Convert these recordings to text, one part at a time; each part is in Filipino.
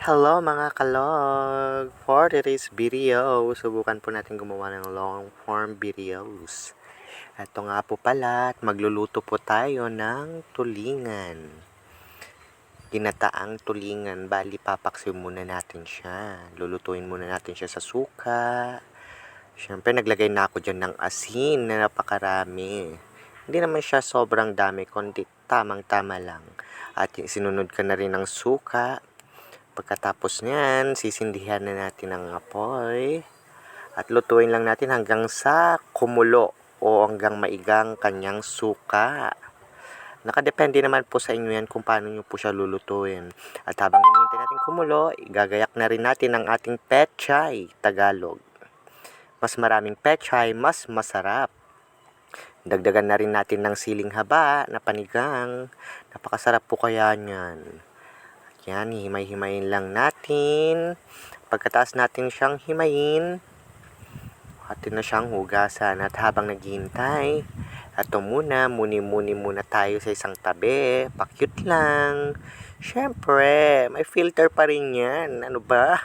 Hello mga kalog! For today's video, subukan po natin gumawa ng long form videos. Ito nga po pala, at magluluto po tayo ng tulingan. Ginataang tulingan, bali papaksiw muna natin siya. Lulutuin muna natin siya sa suka. Siyempre naglagay na ako dyan ng asin na napakarami. Hindi naman siya sobrang dami, kundi tamang-tama lang. At sinunod ka na rin ng suka. Pagkatapos niyan, sisindihan na natin ang apoy at lutuin lang natin hanggang sa kumulo o hanggang maigang kanyang suka. Nakadepende naman po sa inyo yan kung paano nyo po siya lulutuin. At habang hinihintay natin kumulo, igagayak na rin natin ang ating pechay Tagalog. Mas maraming pechay, mas masarap. Dagdagan na rin natin ng siling haba na panigang. Napakasarap po kaya niyan. Yan, himay-himayin lang natin. Pagkatapos natin siyang himayin, atin na siyang hugasan. At habang naghihintay, ito muni-muni muna tayo sa isang tabi. Pa-cute lang. Siyempre, may filter pa rin yan. Ano ba?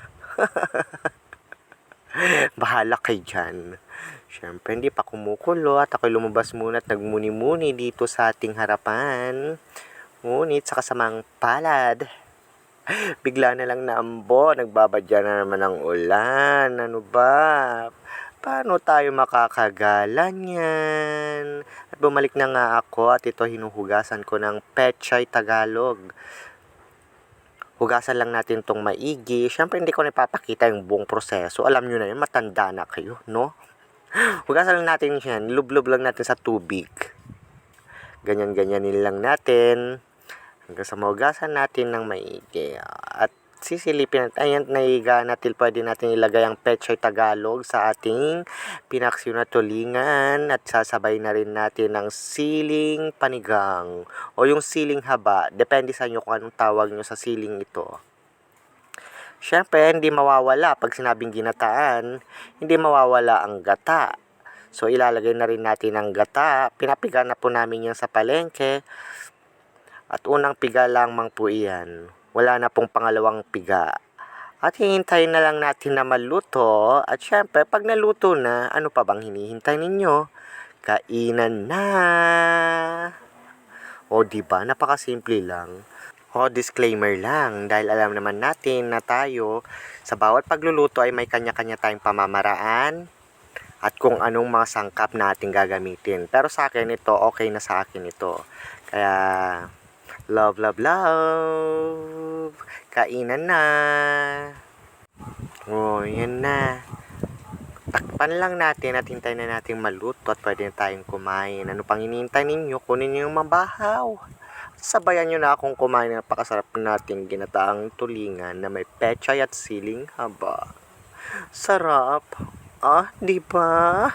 Bahala kayo dyan. Siyempre, hindi pa kumukulo at ako'y lumabas muna at nagmuni-muni dito sa ating harapan. Ngunit sa kasamang palad, bigla na lang naambo, nagbabadya na naman ng ulan. Ano ba? Paano tayo makakagala niyan? At bumalik na nga ako at ito hinuhugasan ko ng pechay Tagalog. Hugasan lang natin tong maigi. Siyempre hindi ko na ipapakita yung buong proseso. Alam nyo na yun, matanda na kayo, no? Hugasan lang natin yan. Lublob lang natin sa tubig. Ganyan-ganyanin lang natin. Hanggang sa mahugasan natin ng maigi. At sisilipin natin, ayan, naiga natin, pwede natin ilagay ang pechay Tagalog sa ating pinaksiw na tulingan. At sasabay na rin natin ng siling panigang o yung siling haba. Depende sa inyo kung anong tawag nyo sa siling ito. Siyempre, hindi mawawala pag sinabing ginataan, hindi mawawala ang gata. So, ilalagay na rin natin ang gata. Pinapiga na po namin yan sa palengke. At unang piga lamang po iyan. Wala na pong pangalawang piga. At hihintayin na lang natin na maluto. At syempre, pag naluto na, ano pa bang hinihintay ninyo? Kainan na! O diba, napakasimple lang. O disclaimer lang, dahil alam naman natin na tayo, sa bawat pagluluto ay may kanya-kanya tayong pamamaraan at kung anong mga sangkap na ating gagamitin. Pero sa akin ito, okay na sa akin ito. Kaya, love, love, love. Kainan na. Oh, yan na. Takpan lang natin at hintayin na natin maluto at pwede na tayong kumain. Ano pang hinihintay ninyo? Kunin nyo yung mabahaw. Sabayan nyo na akong kumain. Napakasarap nating ginataang tulingan na may pechay at siling haba. Sarap. Ah, di ba?